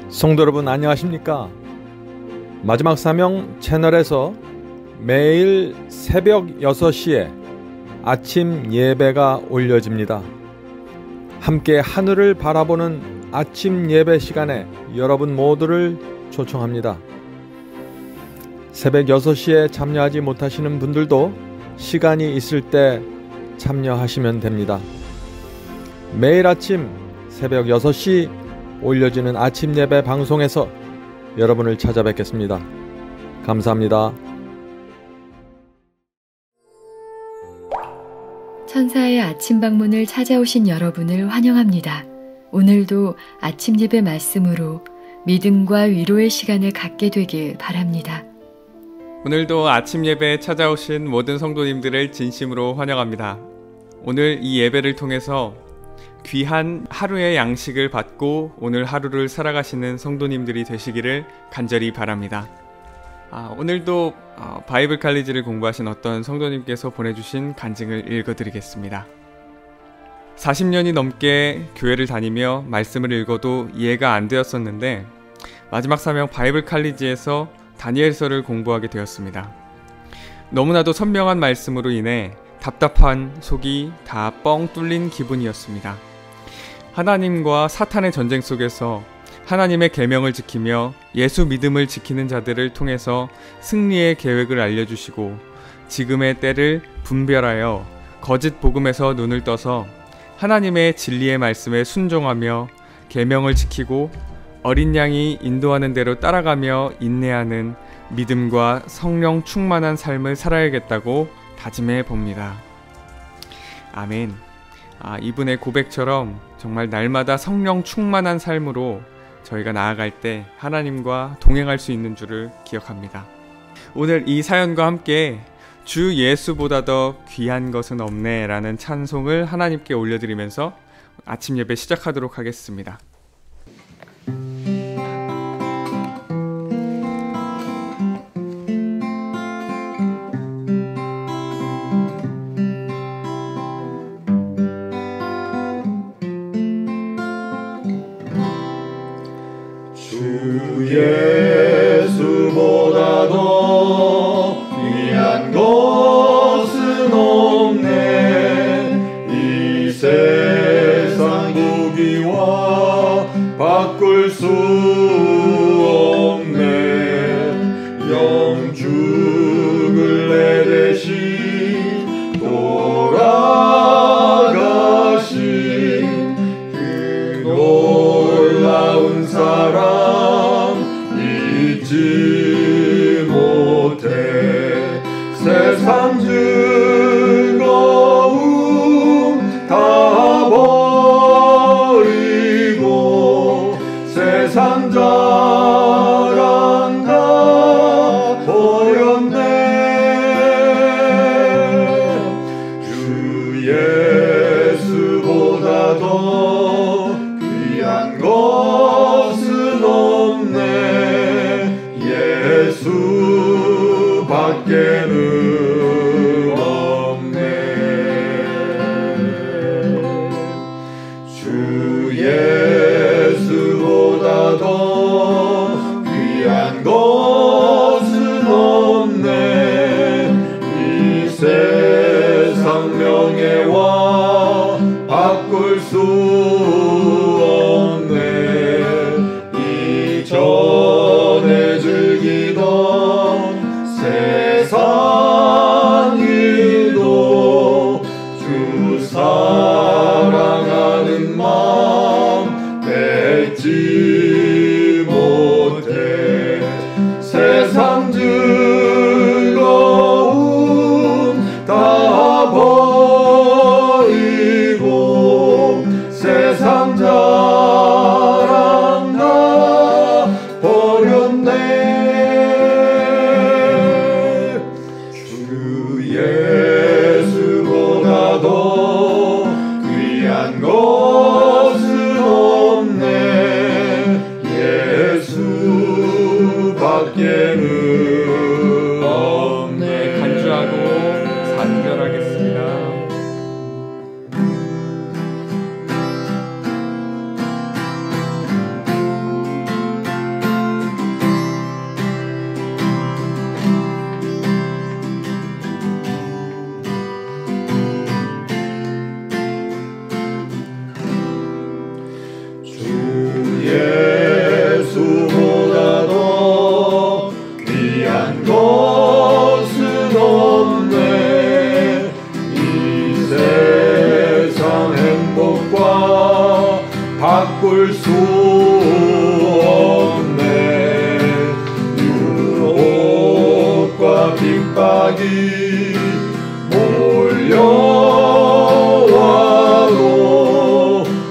성도 여러분 안녕하십니까? 마지막 사명 채널에서 매일 새벽 6시에 아침 예배가 올려집니다. 함께 하늘을 바라보는 아침 예배 시간에 여러분 모두를 초청합니다. 새벽 6시에 참여하지 못하시는 분들도 시간이 있을 때 참여하시면 됩니다. 매일 아침 새벽 6시 올려지는 아침 예배 방송에서 여러분을 찾아뵙겠습니다. 감사합니다. 천사의 아침 방문을 찾아오신 여러분을 환영합니다. 오늘도 아침 예배 말씀으로 믿음과 위로의 시간을 갖게 되길 바랍니다. 오늘도 아침 예배에 찾아오신 모든 성도님들을 진심으로 환영합니다. 오늘 이 예배를 통해서 귀한 하루의 양식을 받고 오늘 하루를 살아가시는 성도님들이 되시기를 간절히 바랍니다. 오늘도 바이블 칼리지를 공부하신 어떤 성도님께서 보내주신 간증을 읽어드리겠습니다. 40년이 넘게 교회를 다니며 말씀을 읽어도 이해가 안 되었었는데 마지막 사명 바이블 칼리지에서 다니엘서를 공부하게 되었습니다. 너무나도 선명한 말씀으로 인해 답답한 속이 다 뻥 뚫린 기분이었습니다. 하나님과 사탄의 전쟁 속에서 하나님의 계명을 지키며 예수 믿음을 지키는 자들을 통해서 승리의 계획을 알려주시고 지금의 때를 분별하여 거짓 복음에서 눈을 떠서 하나님의 진리의 말씀에 순종하며 계명을 지키고 어린 양이 인도하는 대로 따라가며 인내하는 믿음과 성령 충만한 삶을 살아야겠다고 다짐해 봅니다. 아멘. 이분의 고백처럼 정말 날마다 성령 충만한 삶으로 저희가 나아갈 때 하나님과 동행할 수 있는 줄을 기억합니다. 오늘 이 사연과 함께 주 예수보다 더 귀한 것은 없네 라는 찬송을 하나님께 올려드리면서 아침 예배 시작하도록 하겠습니다. 예수보다 더 귀한 것은 없네. 이 세상 부귀와 바꿀 수 없네. 영죽을 내 대신 돌아가신 그 놀라운 사랑 잊지 못해. 세상 즐거움 다 버리고 세상 자랑 다 버렸네. 주 예수보다 더 귀한 것은 없네. 예수밖에는 없네. 주 예수보다 더 귀한 것은 없네. 이 세상 명예와 바꿀 수 없네. 이전에 즐기던 세상 일도 주 사랑하는 마음 뺏지 못해. 세상 즐거움 다 버리고 세상 수 없네. 유혹과 핍박이 몰려와도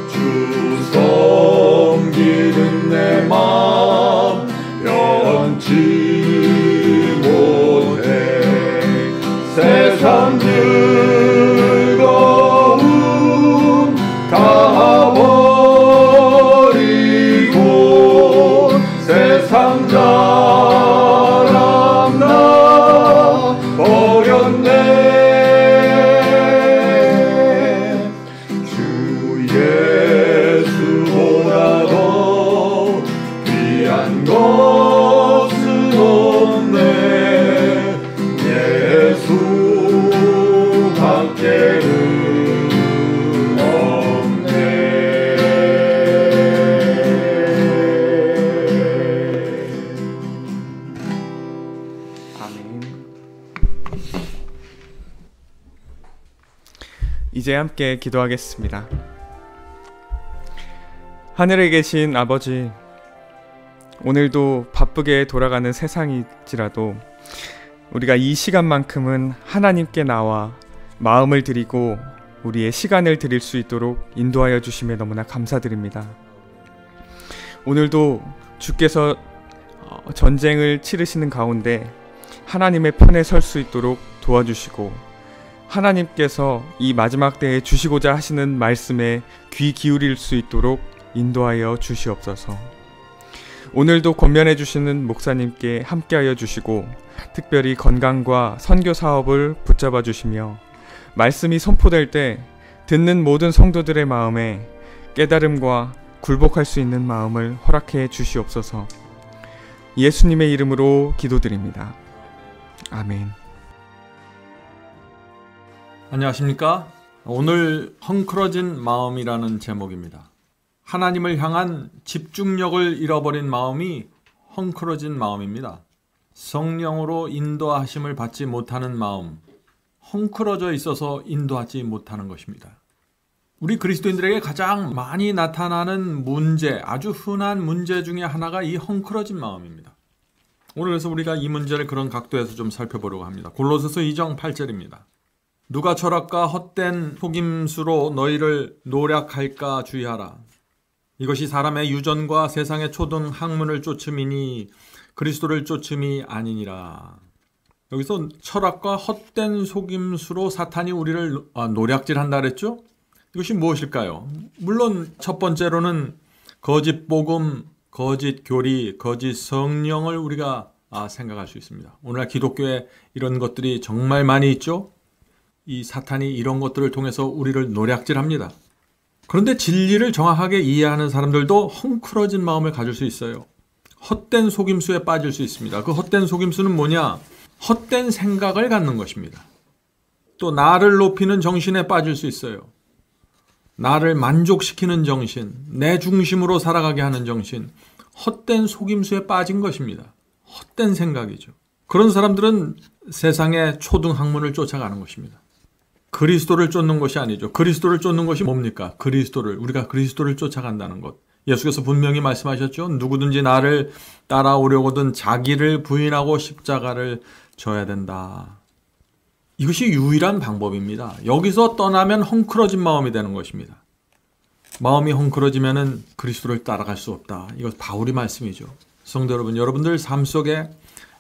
주 섬기는 내 맘 변치 못해. 세상 즐거움 다 버리고 세상 자랑 나 버렸네. 주 예수보다 더 귀한 것은 없네. 예수 밖에는 없네. 아멘. 이제 함께 기도하겠습니다. 하늘에 계신 아버지, 오늘도 바쁘게 돌아가는 세상일지라도 우리가 이 시간만큼은 하나님께 나와 마음을 드리고 우리의 시간을 드릴 수 있도록 인도하여 주심에 너무나 감사드립니다. 오늘도 주께서 전쟁을 치르시는 가운데 하나님의 편에 설 수 있도록 도와주시고, 하나님께서 이 마지막 때에 주시고자 하시는 말씀에 귀 기울일 수 있도록 인도하여 주시옵소서. 오늘도 권면해 주시는 목사님께 함께하여 주시고, 특별히 건강과 선교 사업을 붙잡아 주시며, 말씀이 선포될 때 듣는 모든 성도들의 마음에 깨달음과 굴복할 수 있는 마음을 허락해 주시옵소서. 예수님의 이름으로 기도드립니다. 아멘. 안녕하십니까? 오늘 헝클어진 마음이라는 제목입니다. 하나님을 향한 집중력을 잃어버린 마음이 헝클어진 마음입니다. 성령으로 인도하심을 받지 못하는 마음, 헝클어져 있어서 인도하지 못하는 것입니다. 우리 그리스도인들에게 가장 많이 나타나는 문제, 아주 흔한 문제 중에 하나가 이 헝클어진 마음입니다. 오늘 그래서 우리가 이 문제를 그런 각도에서 좀 살펴보려고 합니다. 골로새서 2장 8절입니다. 누가 철학과 헛된 속임수로 너희를 노략할까 주의하라. 이것이 사람의 유전과 세상의 초등 학문을 쫓음이니 그리스도를 쫓음이 아니니라. 여기서 철학과 헛된 속임수로 사탄이 우리를 노략질한다 그랬죠? 이것이 무엇일까요? 물론 첫 번째로는 거짓 복음, 거짓 교리, 거짓 성령을 우리가 생각할 수 있습니다. 오늘날 기독교에 이런 것들이 정말 많이 있죠? 이 사탄이 이런 것들을 통해서 우리를 노략질합니다. 그런데 진리를 정확하게 이해하는 사람들도 헝클어진 마음을 가질 수 있어요. 헛된 속임수에 빠질 수 있습니다. 그 헛된 속임수는 뭐냐? 헛된 생각을 갖는 것입니다. 또 나를 높이는 정신에 빠질 수 있어요. 나를 만족시키는 정신, 내 중심으로 살아가게 하는 정신, 헛된 속임수에 빠진 것입니다. 헛된 생각이죠. 그런 사람들은 세상의 초등학문을 쫓아가는 것입니다. 그리스도를 쫓는 것이 아니죠. 그리스도를 쫓는 것이 뭡니까? 우리가 그리스도를 쫓아간다는 것. 예수께서 분명히 말씀하셨죠. 누구든지 나를 따라오려거든 자기를 부인하고 십자가를 져야 된다. 이것이 유일한 방법입니다. 여기서 떠나면 헝클어진 마음이 되는 것입니다. 마음이 헝클어지면 그리스도를 따라갈 수 없다. 이것 바울이 말씀이죠. 성도 여러분, 여러분들 삶 속에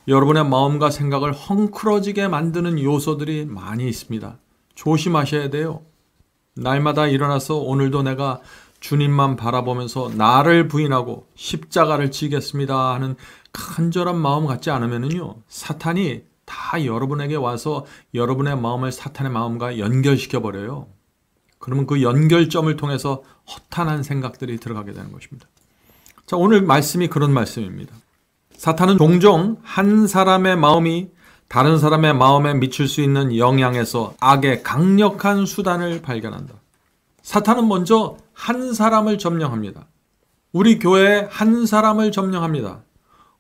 여러분의 마음과 생각을 헝클어지게 만드는 요소들이 많이 있습니다. 조심하셔야 돼요. 날마다 일어나서 오늘도 내가 주님만 바라보면서 나를 부인하고 십자가를 지겠습니다 하는 간절한 마음 갖지 않으면요, 사탄이 다 여러분에게 와서 여러분의 마음을 사탄의 마음과 연결시켜 버려요. 그러면 그 연결점을 통해서 허탄한 생각들이 들어가게 되는 것입니다. 자, 오늘 말씀이 그런 말씀입니다. 사탄은 종종 한 사람의 마음이 다른 사람의 마음에 미칠 수 있는 영향에서 악의 강력한 수단을 발견한다. 사탄은 먼저 한 사람을 점령합니다. 우리 교회에 한 사람을 점령합니다.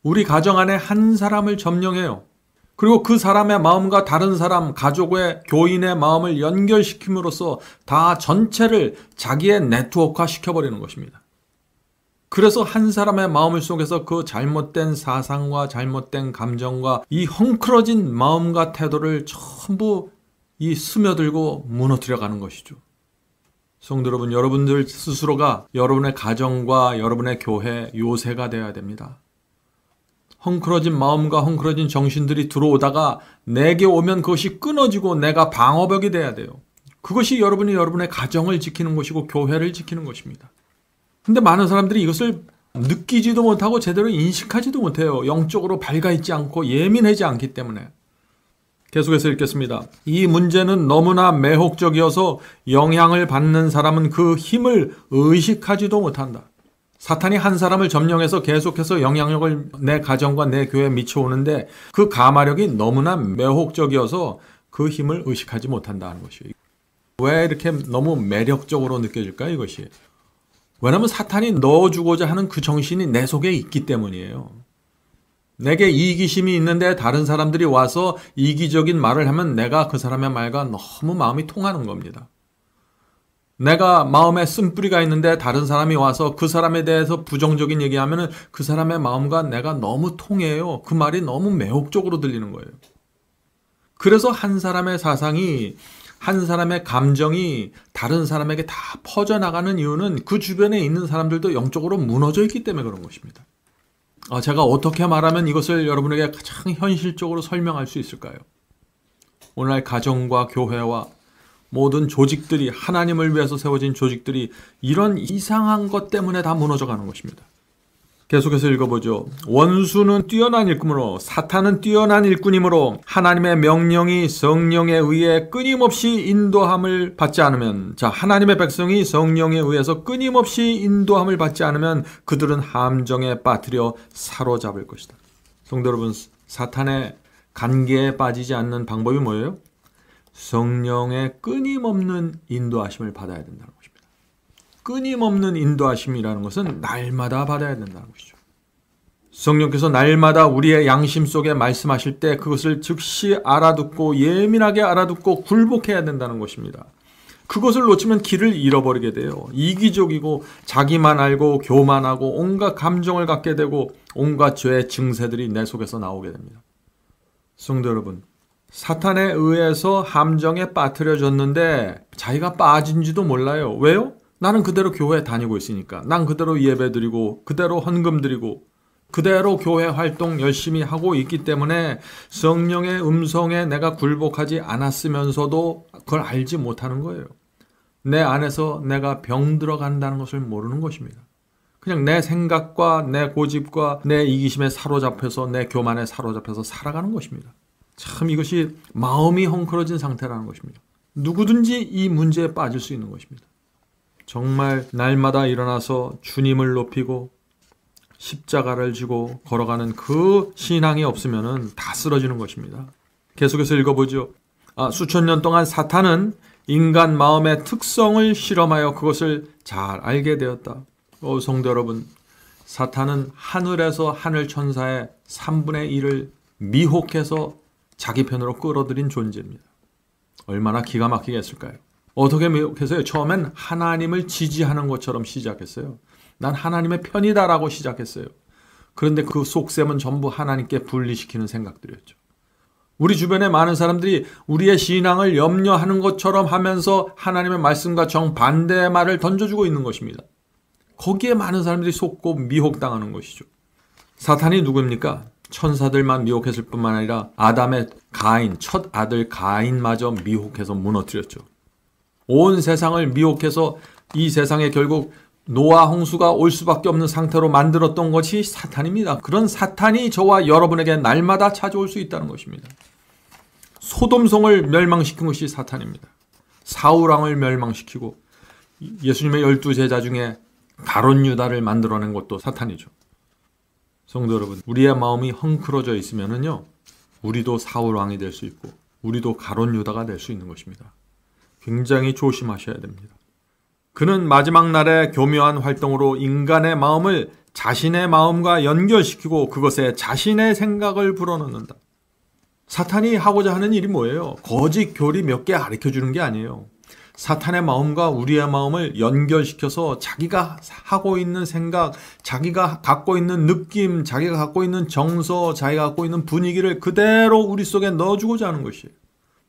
우리 가정 안에 한 사람을 점령해요. 그리고 그 사람의 마음과 다른 사람, 가족의, 교인의 마음을 연결시킴으로써 다 전체를 자기의 네트워크화 시켜버리는 것입니다. 그래서 한 사람의 마음 속에서 그 잘못된 사상과 잘못된 감정과 이 헝클어진 마음과 태도를 전부 이 스며들고 무너뜨려가는 것이죠. 성도 여러분, 여러분들 스스로가 여러분의 가정과 여러분의 교회 요새가 되어야 됩니다. 헝클어진 마음과 헝클어진 정신들이 들어오다가 내게 오면 그것이 끊어지고 내가 방어벽이 돼야 돼요. 그것이 여러분이 여러분의 가정을 지키는 것이고 교회를 지키는 것입니다. 근데 많은 사람들이 이것을 느끼지도 못하고 제대로 인식하지도 못해요. 영적으로 밝아있지 않고 예민하지 않기 때문에. 계속해서 읽겠습니다. 이 문제는 너무나 매혹적이어서 영향을 받는 사람은 그 힘을 의식하지도 못한다. 사탄이 한 사람을 점령해서 계속해서 영향력을 내 가정과 내 교회에 미쳐오는데 그 가마력이 너무나 매혹적이어서 그 힘을 의식하지 못한다는 것이에요. 왜 이렇게 너무 매력적으로 느껴질까요, 이것이? 왜냐하면 사탄이 넣어주고자 하는 그 정신이 내 속에 있기 때문이에요. 내게 이기심이 있는데 다른 사람들이 와서 이기적인 말을 하면 내가 그 사람의 말과 너무 마음이 통하는 겁니다. 내가 마음에 쓴뿌리가 있는데 다른 사람이 와서 그 사람에 대해서 부정적인 얘기하면 그 사람의 마음과 내가 너무 통해요. 그 말이 너무 매혹적으로 들리는 거예요. 그래서 한 사람의 사상이, 한 사람의 감정이 다른 사람에게 다 퍼져나가는 이유는 그 주변에 있는 사람들도 영적으로 무너져 있기 때문에 그런 것입니다. 제가 어떻게 말하면 이것을 여러분에게 가장 현실적으로 설명할 수 있을까요? 오늘날 가정과 교회와 모든 조직들이, 하나님을 위해서 세워진 조직들이 이런 이상한 것 때문에 다 무너져가는 것입니다. 계속해서 읽어보죠. 원수는 뛰어난 일꾼으로, 사탄은 뛰어난 일꾼이므로 하나님의 명령이 성령에 의해 끊임없이 인도함을 받지 않으면, 하나님의 백성이 성령에 의해서 끊임없이 인도함을 받지 않으면 그들은 함정에 빠뜨려 사로잡을 것이다. 성도 여러분, 사탄의 간계에 빠지지 않는 방법이 뭐예요? 성령의 끊임없는 인도하심을 받아야 된다는 것입니다. 끊임없는 인도하심이라는 것은 날마다 받아야 된다는 것이죠. 성령께서 날마다 우리의 양심 속에 말씀하실 때 그것을 즉시 알아듣고 예민하게 알아듣고 굴복해야 된다는 것입니다. 그것을 놓치면 길을 잃어버리게 돼요. 이기적이고 자기만 알고 교만하고 온갖 감정을 갖게 되고 온갖 죄의 증세들이 내 속에서 나오게 됩니다. 성도 여러분, 사탄에 의해서 함정에 빠뜨려졌는데 자기가 빠진지도 몰라요. 왜요? 나는 그대로 교회 다니고 있으니까. 난 그대로 예배드리고 그대로 헌금 드리고 그대로 교회 활동 열심히 하고 있기 때문에 성령의 음성에 내가 굴복하지 않았으면서도 그걸 알지 못하는 거예요. 내 안에서 내가 병 들어간다는 것을 모르는 것입니다. 그냥 내 생각과 내 고집과 내 이기심에 사로잡혀서 내 교만에 사로잡혀서 살아가는 것입니다. 참 이것이 마음이 헝클어진 상태라는 것입니다. 누구든지 이 문제에 빠질 수 있는 것입니다. 정말 날마다 일어나서 주님을 높이고 십자가를 지고 걸어가는 그 신앙이 없으면 다 쓰러지는 것입니다. 계속해서 읽어보죠. 수천 년 동안 사탄은 인간 마음의 특성을 실험하여 그것을 잘 알게 되었다. 성도 여러분, 사탄은 하늘에서 하늘 천사의 3분의 1을 미혹해서 자기 편으로 끌어들인 존재입니다. 얼마나 기가 막히게 했을까요? 어떻게 미혹해서요? 처음엔 하나님을 지지하는 것처럼 시작했어요. 난 하나님의 편이다라고 시작했어요. 그런데 그 속셈은 전부 하나님께 분리시키는 생각들이었죠. 우리 주변에 많은 사람들이 우리의 신앙을 염려하는 것처럼 하면서 하나님의 말씀과 정반대의 말을 던져주고 있는 것입니다. 거기에 많은 사람들이 속고 미혹당하는 것이죠. 사탄이 누구입니까? 천사들만 미혹했을 뿐만 아니라 아담의 가인, 첫 아들 가인마저 미혹해서 무너뜨렸죠. 온 세상을 미혹해서 이 세상에 결국 노아 홍수가 올 수밖에 없는 상태로 만들었던 것이 사탄입니다. 그런 사탄이 저와 여러분에게 날마다 찾아올 수 있다는 것입니다. 소돔성을 멸망시킨 것이 사탄입니다. 사울왕을 멸망시키고 예수님의 12제자 중에 가룟 유다를 만들어낸 것도 사탄이죠. 성도 여러분, 우리의 마음이 헝클어져 있으면요, 우리도 사울왕이 될 수 있고 우리도 가룟 유다가 될 수 있는 것입니다. 굉장히 조심하셔야 됩니다. 그는 마지막 날의 교묘한 활동으로 인간의 마음을 자신의 마음과 연결시키고 그것에 자신의 생각을 불어넣는다. 사탄이 하고자 하는 일이 뭐예요? 거짓 교리 몇 개 가르쳐주는 게 아니에요. 사탄의 마음과 우리의 마음을 연결시켜서 자기가 하고 있는 생각, 자기가 갖고 있는 느낌, 자기가 갖고 있는 정서, 자기가 갖고 있는 분위기를 그대로 우리 속에 넣어주고자 하는 것이에요.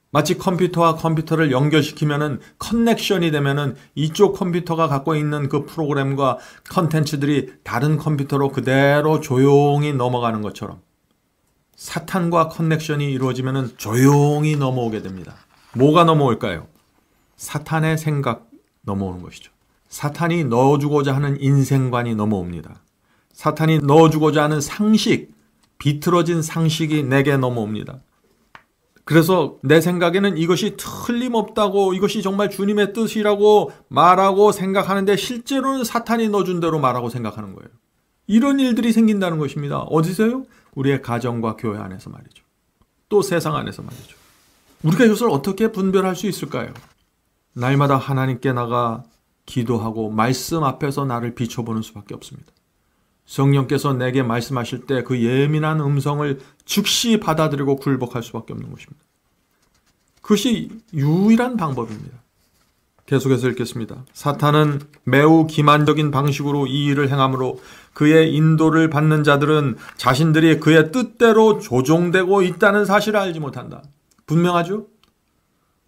마치 컴퓨터와 컴퓨터를 연결시키면은 커넥션이 되면은 이쪽 컴퓨터가 갖고 있는 그 프로그램과 컨텐츠들이 다른 컴퓨터로 그대로 조용히 넘어가는 것처럼 사탄과 커넥션이 이루어지면은 조용히 넘어오게 됩니다. 뭐가 넘어올까요? 사탄의 생각 넘어오는 것이죠. 사탄이 넣어주고자 하는 인생관이 넘어옵니다. 사탄이 넣어주고자 하는 상식, 비틀어진 상식이 내게 넘어옵니다. 그래서 내 생각에는 이것이 틀림없다고, 이것이 정말 주님의 뜻이라고 말하고 생각하는데 실제로는 사탄이 넣어준 대로 말하고 생각하는 거예요. 이런 일들이 생긴다는 것입니다. 어디서요? 우리의 가정과 교회 안에서 말이죠. 또 세상 안에서 말이죠. 우리가 이것을 어떻게 분별할 수 있을까요? 날마다 하나님께 나가 기도하고 말씀 앞에서 나를 비춰보는 수밖에 없습니다. 성령께서 내게 말씀하실 때 그 예민한 음성을 즉시 받아들이고 굴복할 수밖에 없는 것입니다. 그것이 유일한 방법입니다. 계속해서 읽겠습니다. 사탄은 매우 기만적인 방식으로 이 일을 행함으로 그의 인도를 받는 자들은 자신들이 그의 뜻대로 조종되고 있다는 사실을 알지 못한다. 분명하죠?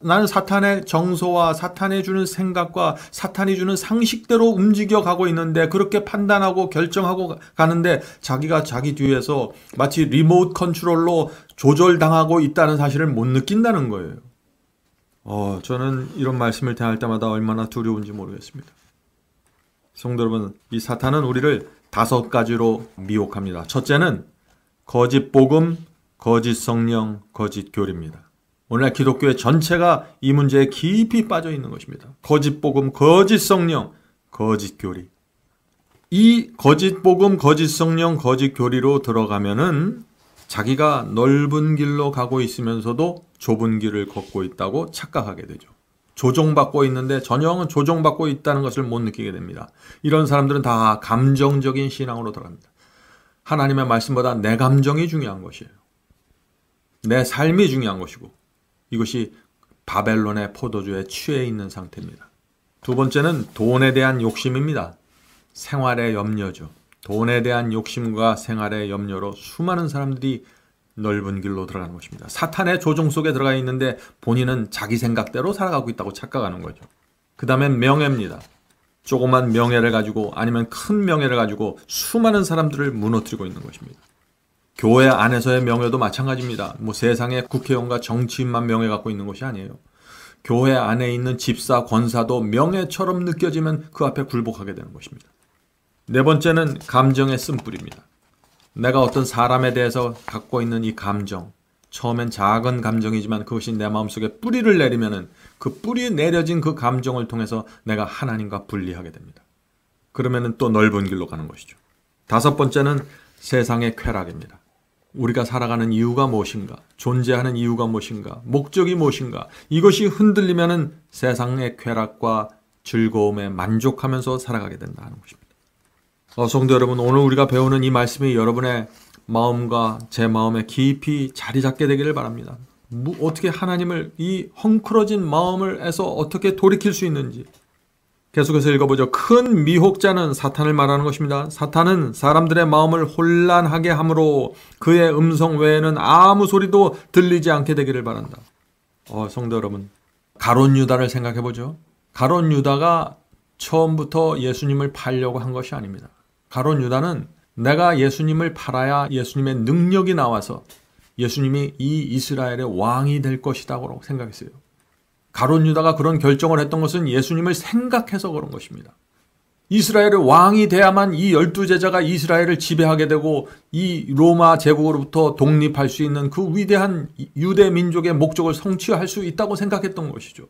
나는 사탄의 정서와 사탄이 주는 생각과 사탄이 주는 상식대로 움직여가고 있는데 그렇게 판단하고 결정하고 가는데 자기가 자기 뒤에서 마치 리모트 컨트롤로 조절당하고 있다는 사실을 못 느낀다는 거예요. 저는 이런 말씀을 대할 때마다 얼마나 두려운지 모르겠습니다. 성도 여러분, 이 사탄은 우리를 5가지로 미혹합니다. 첫째는 거짓 복음, 거짓 성령, 거짓 교리입니다. 오늘날 기독교의 전체가 이 문제에 깊이 빠져 있는 것입니다. 거짓 복음, 거짓 성령, 거짓 교리. 이 거짓 복음, 거짓 성령, 거짓 교리로 들어가면은 자기가 넓은 길로 가고 있으면서도 좁은 길을 걷고 있다고 착각하게 되죠. 조종받고 있는데 전형은 조종받고 있다는 것을 못 느끼게 됩니다. 이런 사람들은 다 감정적인 신앙으로 들어갑니다. 하나님의 말씀보다 내 감정이 중요한 것이에요. 내 삶이 중요한 것이고 이것이 바벨론의 포도주에 취해 있는 상태입니다. 두 번째는 돈에 대한 욕심입니다. 생활의 염려죠. 돈에 대한 욕심과 생활의 염려로 수많은 사람들이 넓은 길로 들어가는 것입니다. 사탄의 조종 속에 들어가 있는데 본인은 자기 생각대로 살아가고 있다고 착각하는 거죠. 그 다음엔 명예입니다. 조그만 명예를 가지고 아니면 큰 명예를 가지고 수많은 사람들을 무너뜨리고 있는 것입니다. 교회 안에서의 명예도 마찬가지입니다. 세상의 국회의원과 정치인만 명예 갖고 있는 것이 아니에요. 교회 안에 있는 집사, 권사도 명예처럼 느껴지면 그 앞에 굴복하게 되는 것입니다. 네 번째는 감정의 쓴뿌리입니다. 내가 어떤 사람에 대해서 갖고 있는 이 감정, 처음엔 작은 감정이지만 그것이 내 마음속에 뿌리를 내리면은 그 뿌리에 내려진 그 감정을 통해서 내가 하나님과 분리하게 됩니다. 그러면은 또 넓은 길로 가는 것이죠. 다섯 번째는 세상의 쾌락입니다. 우리가 살아가는 이유가 무엇인가, 존재하는 이유가 무엇인가, 목적이 무엇인가, 이것이 흔들리면은 세상의 쾌락과 즐거움에 만족하면서 살아가게 된다는 것입니다. 성도 여러분, 오늘 우리가 배우는 이 말씀이 여러분의 마음과 제 마음에 깊이 자리 잡게 되기를 바랍니다. 어떻게 하나님을 이 헝클어진 마음을에서 어떻게 돌이킬 수 있는지 계속해서 읽어보죠. 큰 미혹자는 사탄을 말하는 것입니다. 사탄은 사람들의 마음을 혼란하게 함으로 그의 음성 외에는 아무 소리도 들리지 않게 되기를 바란다. 성도 여러분, 가룟 유다를 생각해보죠. 가룟 유다가 처음부터 예수님을 팔려고 한 것이 아닙니다. 가룟 유다는 내가 예수님을 팔아야 예수님의 능력이 나와서 예수님이 이 이스라엘의 왕이 될 것이라고 생각했어요. 가룟 유다가 그런 결정을 했던 것은 예수님을 생각해서 그런 것입니다. 이스라엘의 왕이 돼야만 이 12제자가 이스라엘을 지배하게 되고 이 로마 제국으로부터 독립할 수 있는 그 위대한 유대 민족의 목적을 성취할 수 있다고 생각했던 것이죠.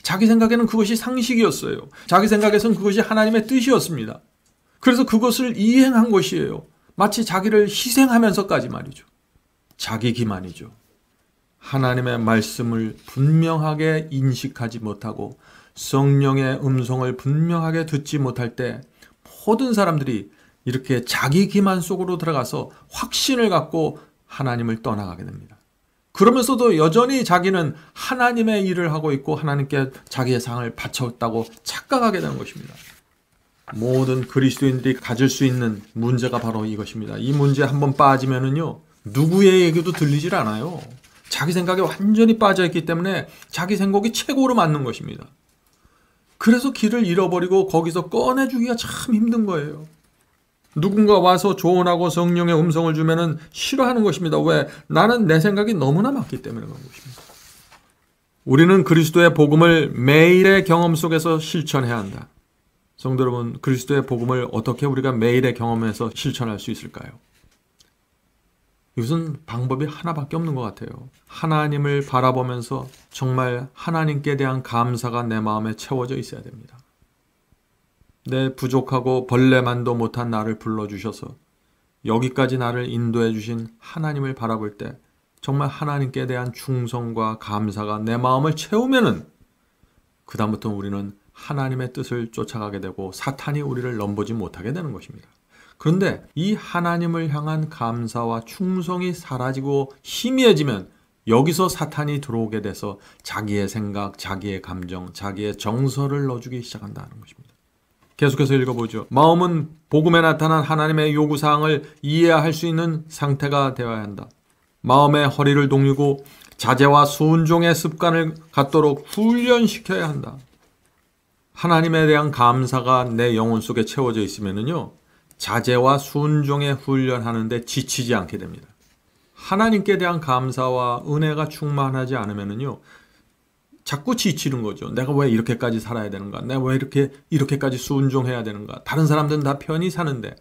자기 생각에는 그것이 상식이었어요. 자기 생각에서는 그것이 하나님의 뜻이었습니다. 그래서 그것을 이행한 것이에요. 마치 자기를 희생하면서까지 말이죠. 자기 기만이죠. 하나님의 말씀을 분명하게 인식하지 못하고 성령의 음성을 분명하게 듣지 못할 때 모든 사람들이 이렇게 자기 기만 속으로 들어가서 확신을 갖고 하나님을 떠나가게 됩니다. 그러면서도 여전히 자기는 하나님의 일을 하고 있고 하나님께 자기의 상을 바쳤다고 착각하게 되는 것입니다. 모든 그리스도인들이 가질 수 있는 문제가 바로 이것입니다. 이 문제에 한번 빠지면은요, 누구의 얘기도 들리질 않아요. 자기 생각에 완전히 빠져있기 때문에 자기 생각이 최고로 맞는 것입니다. 그래서 길을 잃어버리고 거기서 꺼내주기가 참 힘든 거예요. 누군가 와서 조언하고 성령의 음성을 주면은 싫어하는 것입니다. 왜? 나는 내 생각이 너무나 맞기 때문에 그런 것입니다. 우리는 그리스도의 복음을 매일의 경험 속에서 실천해야 한다. 성도 여러분, 그리스도의 복음을 어떻게 우리가 매일의 경험에서 실천할 수 있을까요? 이것은 방법이 하나밖에 없는 것 같아요. 하나님을 바라보면서 정말 하나님께 대한 감사가 내 마음에 채워져 있어야 됩니다. 내 부족하고 벌레만도 못한 나를 불러주셔서 여기까지 나를 인도해 주신 하나님을 바라볼 때 정말 하나님께 대한 충성과 감사가 내 마음을 채우면은 그다음부터 우리는 하나님의 뜻을 쫓아가게 되고 사탄이 우리를 넘보지 못하게 되는 것입니다. 그런데 이 하나님을 향한 감사와 충성이 사라지고 희미해지면 여기서 사탄이 들어오게 돼서 자기의 생각, 자기의 감정, 자기의 정서를 넣어주기 시작한다는 것입니다. 계속해서 읽어보죠. 마음은 복음에 나타난 하나님의 요구사항을 이해할 수 있는 상태가 되어야 한다. 마음의 허리를 동이고 자제와 순종의 습관을 갖도록 훈련시켜야 한다. 하나님에 대한 감사가 내 영혼 속에 채워져 있으면요, 자제와 순종의 훈련하는데 지치지 않게 됩니다. 하나님께 대한 감사와 은혜가 충만하지 않으면요, 자꾸 지치는 거죠. 내가 왜 이렇게까지 살아야 되는가? 내가 왜 이렇게까지 순종해야 되는가? 다른 사람들은 다 편히 사는데.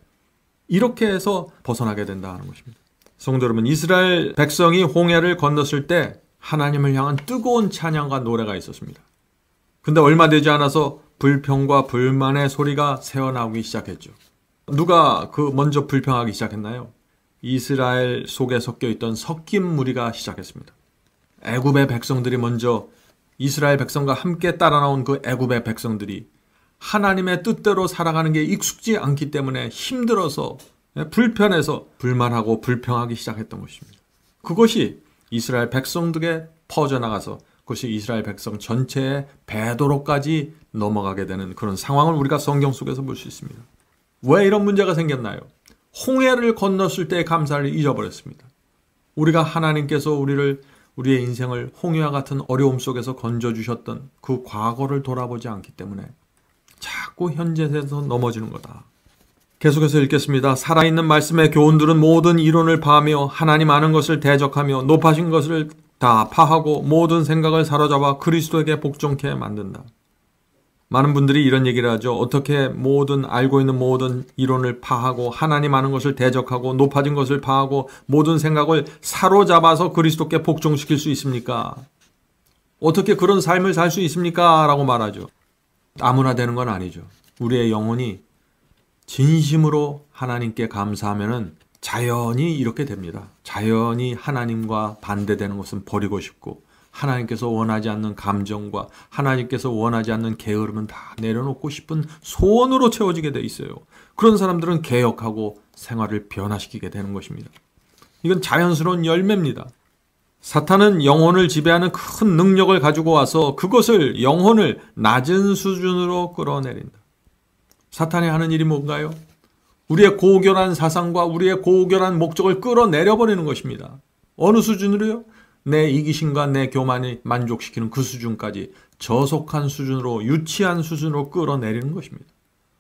이렇게 해서 벗어나게 된다는 것입니다. 성도 여러분, 이스라엘 백성이 홍해를 건넜을 때 하나님을 향한 뜨거운 찬양과 노래가 있었습니다. 근데 얼마 되지 않아서 불평과 불만의 소리가 새어나오기 시작했죠. 누가 먼저 불평하기 시작했나요? 이스라엘 속에 섞여 있던 섞인 무리가 시작했습니다. 애굽의 백성들이 먼저 이스라엘 백성과 함께 따라 나온 그 애굽의 백성들이 하나님의 뜻대로 살아가는 게 익숙지 않기 때문에 힘들어서 불편해서 불만하고 불평하기 시작했던 것입니다. 그것이 이스라엘 백성들에게 퍼져나가서 그것이 이스라엘 백성 전체의 배도로까지 넘어가게 되는 그런 상황을 우리가 성경 속에서 볼 수 있습니다. 왜 이런 문제가 생겼나요? 홍해를 건넜을 때의 감사를 잊어버렸습니다. 우리가 하나님께서 우리의 인생을 홍해와 같은 어려움 속에서 건져주셨던 그 과거를 돌아보지 않기 때문에 자꾸 현재에서 넘어지는 거다. 계속해서 읽겠습니다. 살아있는 말씀의 교훈들은 모든 이론을 파하며 하나님 아는 것을 대적하며 높아진 것을 다 파하고 모든 생각을 사로잡아 그리스도에게 복종케 만든다. 많은 분들이 이런 얘기를 하죠. 어떻게 알고 있는 모든 이론을 파하고 하나님 아는 것을 대적하고 높아진 것을 파하고 모든 생각을 사로잡아서 그리스도께 복종시킬 수 있습니까? 어떻게 그런 삶을 살 수 있습니까? 라고 말하죠. 아무나 되는 건 아니죠. 우리의 영혼이 진심으로 하나님께 감사하면은 자연히 이렇게 됩니다. 자연히 하나님과 반대되는 것은 버리고 싶고 하나님께서 원하지 않는 감정과 하나님께서 원하지 않는 게으름은 다 내려놓고 싶은 소원으로 채워지게 돼 있어요. 그런 사람들은 개혁하고 생활을 변화시키게 되는 것입니다. 이건 자연스러운 열매입니다. 사탄은 영혼을 지배하는 큰 능력을 가지고 와서 그것을 영혼을 낮은 수준으로 끌어내린다. 사탄이 하는 일이 뭔가요? 우리의 고결한 사상과 우리의 고결한 목적을 끌어내려버리는 것입니다. 어느 수준으로요? 내 이기심과 내 교만이 만족시키는 그 수준까지 저속한 수준으로 유치한 수준으로 끌어내리는 것입니다.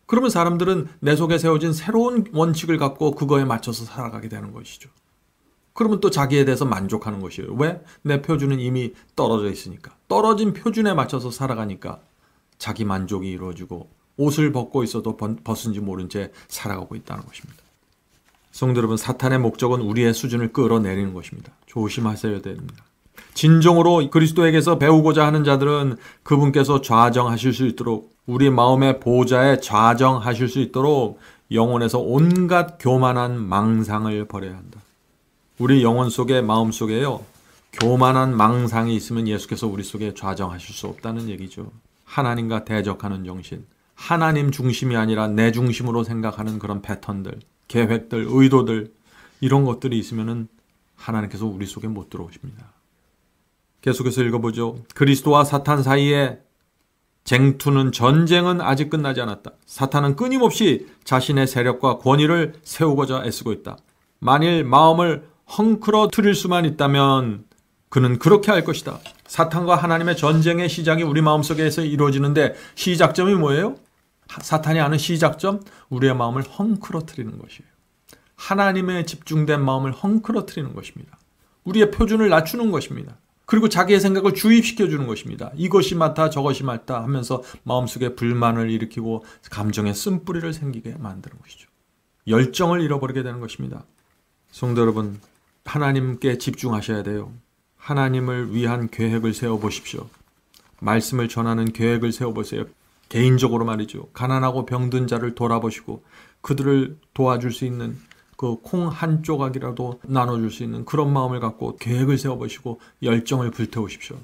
그러면 사람들은 내 속에 세워진 새로운 원칙을 갖고 그거에 맞춰서 살아가게 되는 것이죠. 그러면 또 자기에 대해서 만족하는 것이에요. 왜? 내 표준은 이미 떨어져 있으니까. 떨어진 표준에 맞춰서 살아가니까 자기 만족이 이루어지고 옷을 벗고 있어도 벗은지 모른 채 살아가고 있다는 것입니다. 성도 여러분, 사탄의 목적은 우리의 수준을 끌어내리는 것입니다. 조심하셔야 됩니다. 진정으로 그리스도에게서 배우고자 하는 자들은 그분께서 좌정하실 수 있도록 우리 마음의 보좌에 좌정하실 수 있도록 영혼에서 온갖 교만한 망상을 버려야 한다. 우리 영혼 속에 마음 속에요, 교만한 망상이 있으면 예수께서 우리 속에 좌정하실 수 없다는 얘기죠. 하나님과 대적하는 정신, 하나님 중심이 아니라 내 중심으로 생각하는 그런 패턴들, 계획들, 의도들, 이런 것들이 있으면은 하나님께서 우리 속에 못 들어오십니다. 계속해서 읽어보죠. 그리스도와 사탄 사이에 쟁투는 전쟁은 아직 끝나지 않았다. 사탄은 끊임없이 자신의 세력과 권위를 세우고자 애쓰고 있다. 만일 마음을 헝클어뜨릴 수만 있다면 그는 그렇게 할 것이다. 사탄과 하나님의 전쟁의 시작이 우리 마음속에서 이루어지는데 시작점이 뭐예요? 사탄이 아는 시작점? 우리의 마음을 헝클어뜨리는 것이에요. 하나님에 집중된 마음을 헝클어뜨리는 것입니다. 우리의 표준을 낮추는 것입니다. 그리고 자기의 생각을 주입시켜주는 것입니다. 이것이 맞다 저것이 맞다 하면서 마음속에 불만을 일으키고 감정의 쓴뿌리를 생기게 만드는 것이죠. 열정을 잃어버리게 되는 것입니다. 성도 여러분, 하나님께 집중하셔야 돼요. 하나님을 위한 계획을 세워보십시오. 말씀을 전하는 계획을 세워보세요. 개인적으로 말이죠. 가난하고 병든 자를 돌아보시고 그들을 도와줄 수 있는 그 콩 한 조각이라도 나눠줄 수 있는 그런 마음을 갖고 계획을 세워보시고 열정을 불태우십시오.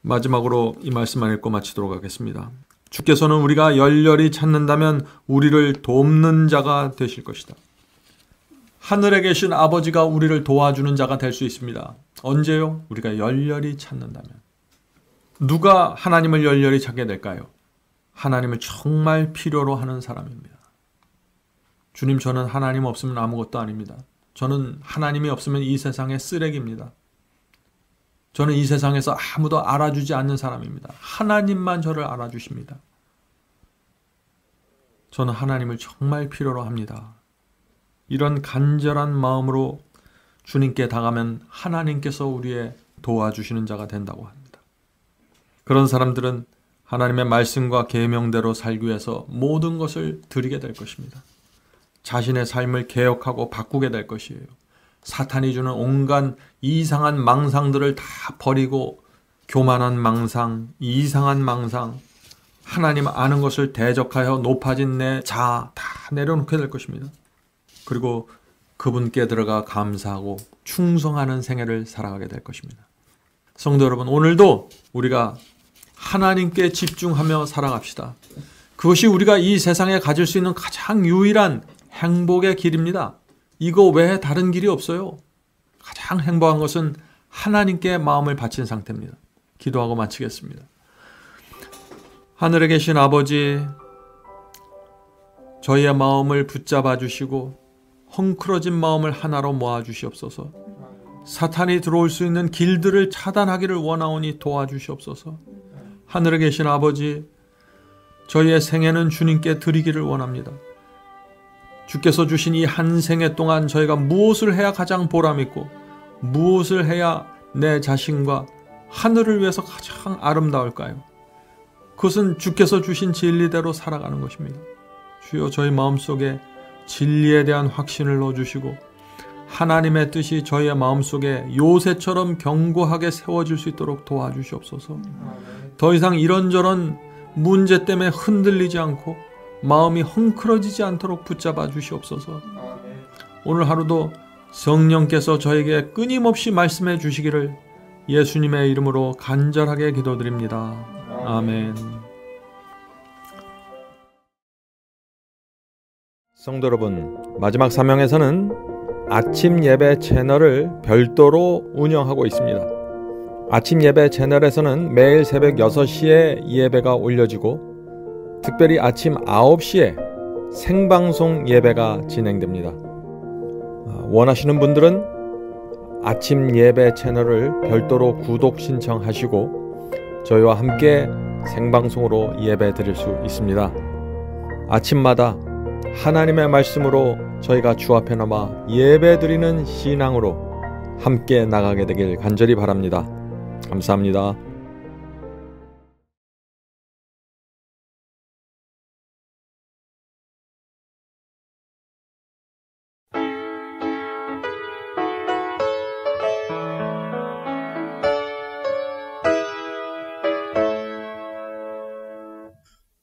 마지막으로 이 말씀만 읽고 마치도록 하겠습니다. 주께서는 우리가 열렬히 찾는다면 우리를 돕는 자가 되실 것이다. 하늘에 계신 아버지가 우리를 도와주는 자가 될 수 있습니다. 언제요? 우리가 열렬히 찾는다면. 누가 하나님을 열렬히 찾게 될까요? 하나님을 정말 필요로 하는 사람입니다. 주님, 저는 하나님 없으면 아무것도 아닙니다. 저는 하나님이 없으면 이 세상의 쓰레기입니다. 저는 이 세상에서 아무도 알아주지 않는 사람입니다. 하나님만 저를 알아주십니다. 저는 하나님을 정말 필요로 합니다. 이런 간절한 마음으로 주님께 다가면 하나님께서 우리의 도와주시는 자가 된다고 합니다. 그런 사람들은 하나님의 말씀과 계명대로 살기 위해서 모든 것을 드리게 될 것입니다. 자신의 삶을 개혁하고 바꾸게 될 것이에요. 사탄이 주는 온갖 이상한 망상들을 다 버리고 교만한 망상, 이상한 망상, 하나님 아는 것을 대적하여 높아진 내 자아 다 내려놓게 될 것입니다. 그리고 그분께 들어가 감사하고 충성하는 생애를 살아가게 될 것입니다. 성도 여러분, 오늘도 우리가 하나님께 집중하며 살아갑시다. 그것이 우리가 이 세상에 가질 수 있는 가장 유일한 행복의 길입니다. 이거 외에 다른 길이 없어요. 가장 행복한 것은 하나님께 마음을 바친 상태입니다. 기도하고 마치겠습니다. 하늘에 계신 아버지, 저희의 마음을 붙잡아 주시고 헝클어진 마음을 하나로 모아 주시옵소서. 사탄이 들어올 수 있는 길들을 차단하기를 원하오니 도와주시옵소서. 하늘에 계신 아버지, 저희의 생애는 주님께 드리기를 원합니다. 주께서 주신 이 한 생애 동안 저희가 무엇을 해야 가장 보람있고 무엇을 해야 내 자신과 하늘을 위해서 가장 아름다울까요? 그것은 주께서 주신 진리대로 살아가는 것입니다. 주여, 저희 마음속에 진리에 대한 확신을 넣어주시고 하나님의 뜻이 저희의 마음속에 요새처럼 견고하게 세워질 수 있도록 도와주시옵소서. 더 이상 이런저런 문제 때문에 흔들리지 않고 마음이 헝클어지지 않도록 붙잡아 주시옵소서. 오늘 하루도 성령께서 저에게 끊임없이 말씀해 주시기를 예수님의 이름으로 간절하게 기도드립니다. 아멘. 성도 여러분, 마지막 사명에서는 아침 예배 채널을 별도로 운영하고 있습니다. 아침 예배 채널에서는 매일 새벽 6시에 예배가 올려지고 특별히 아침 9시에 생방송 예배가 진행됩니다. 원하시는 분들은 아침 예배 채널을 별도로 구독 신청하시고 저희와 함께 생방송으로 예배 드릴 수 있습니다. 아침마다 하나님의 말씀으로 저희가 주 앞에 남아 예배 드리는 신앙으로 함께 나가게 되길 간절히 바랍니다. 감사합니다.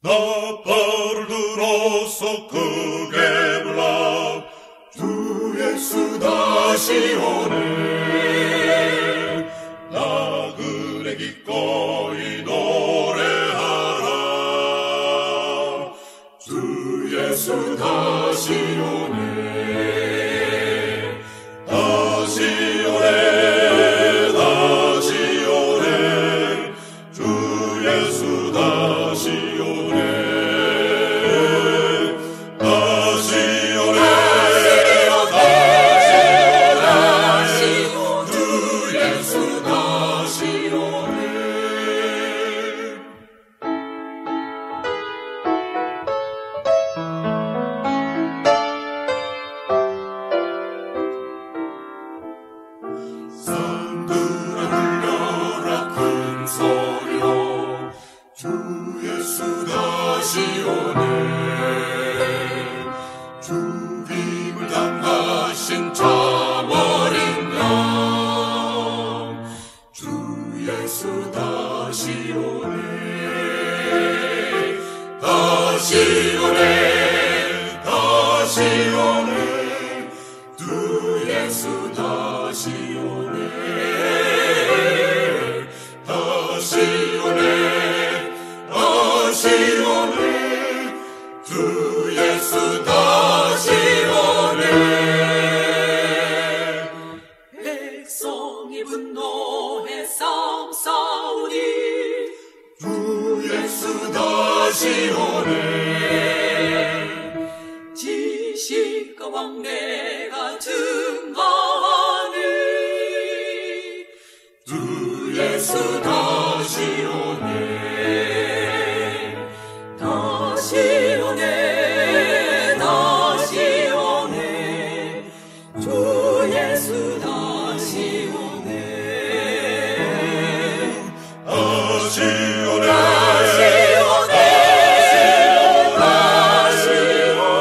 나팔을 들어서 크게 불러 주 예수 다시 오네. 나그네 기꺼이 노래하라. 주 예수 다시 오네. 다시 오네. 다시 오네. 왕래가 증거하니 주 예수 다시 오네 다시 오네 다시 오네 주 예수 다시 오네 다시 오네 다시 오네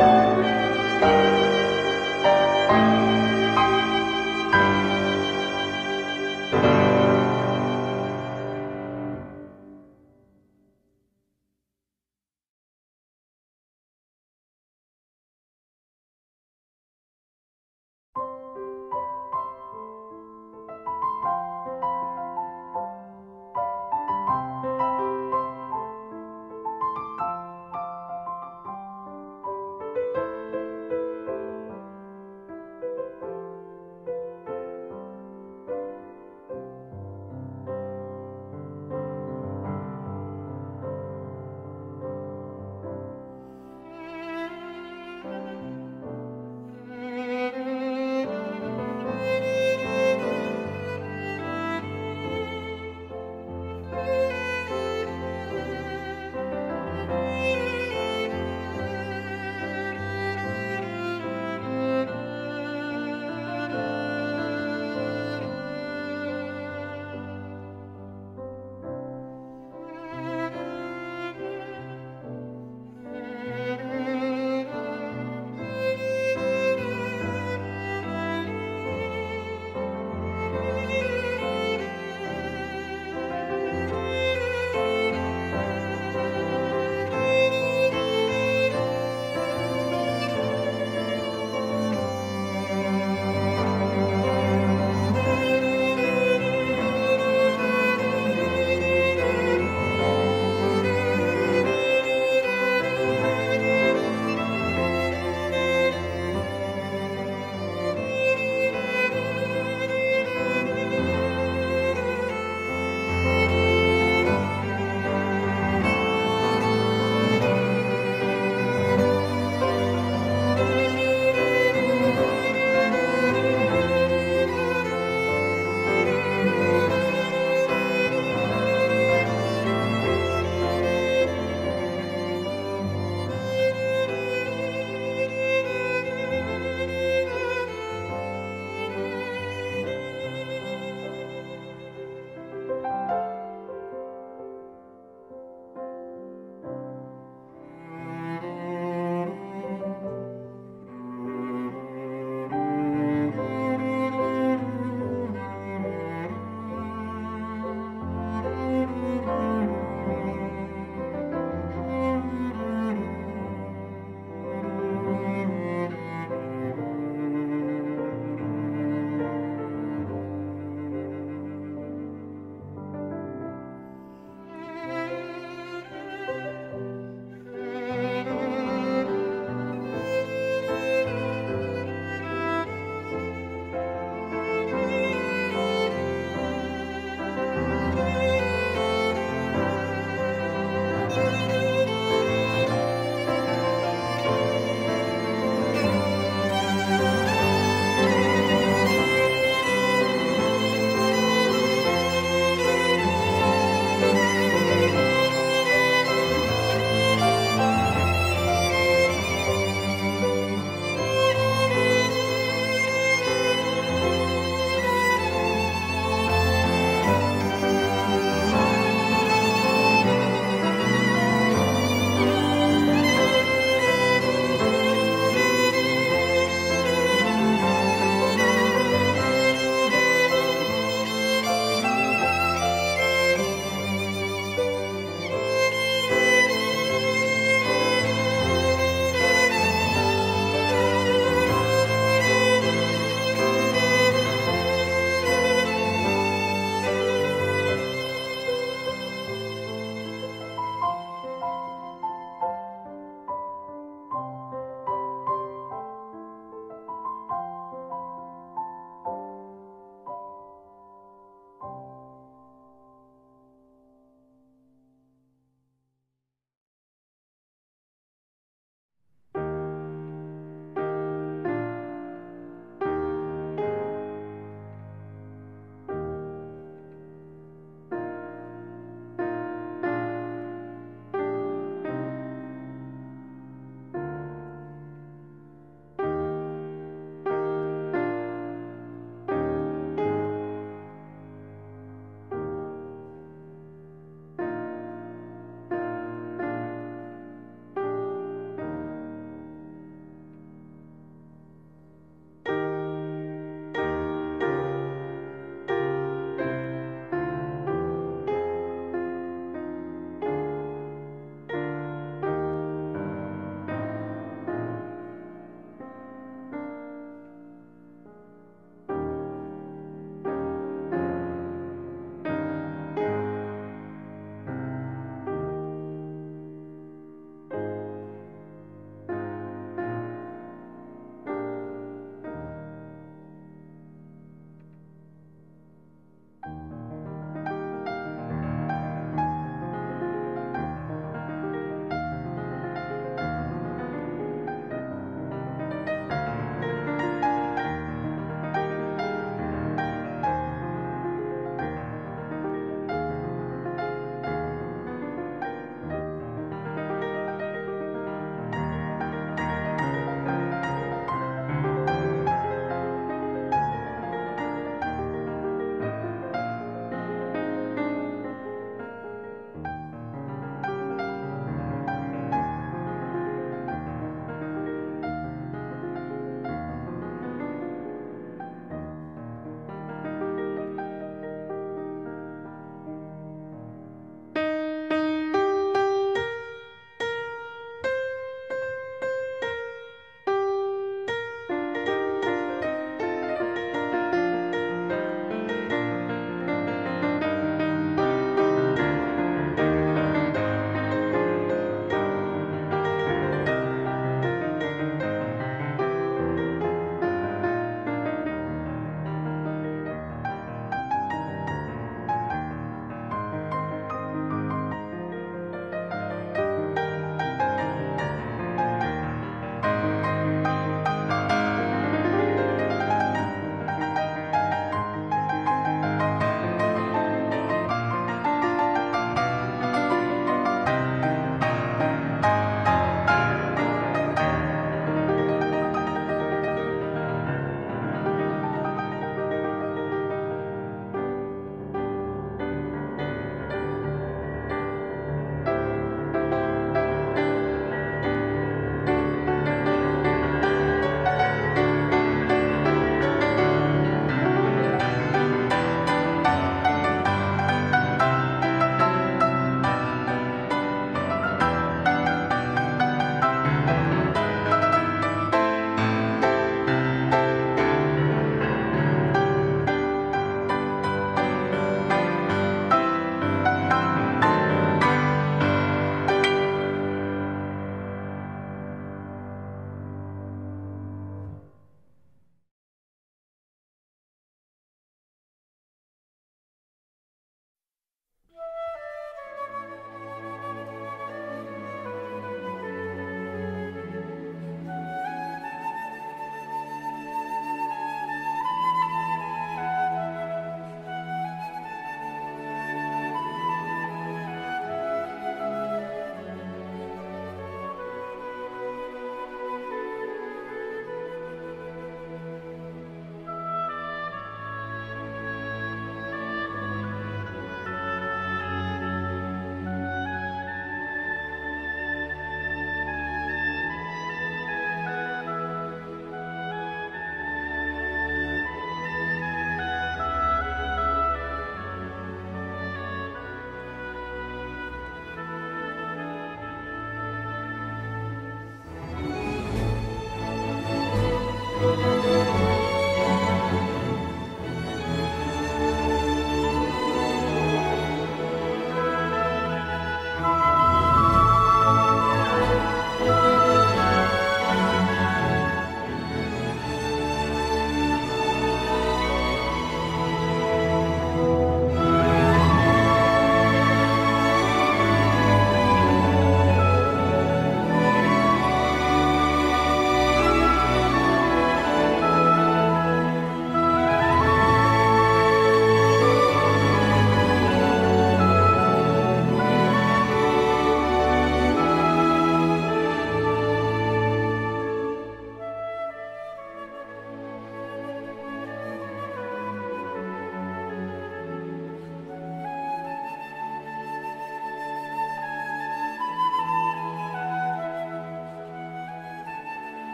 오네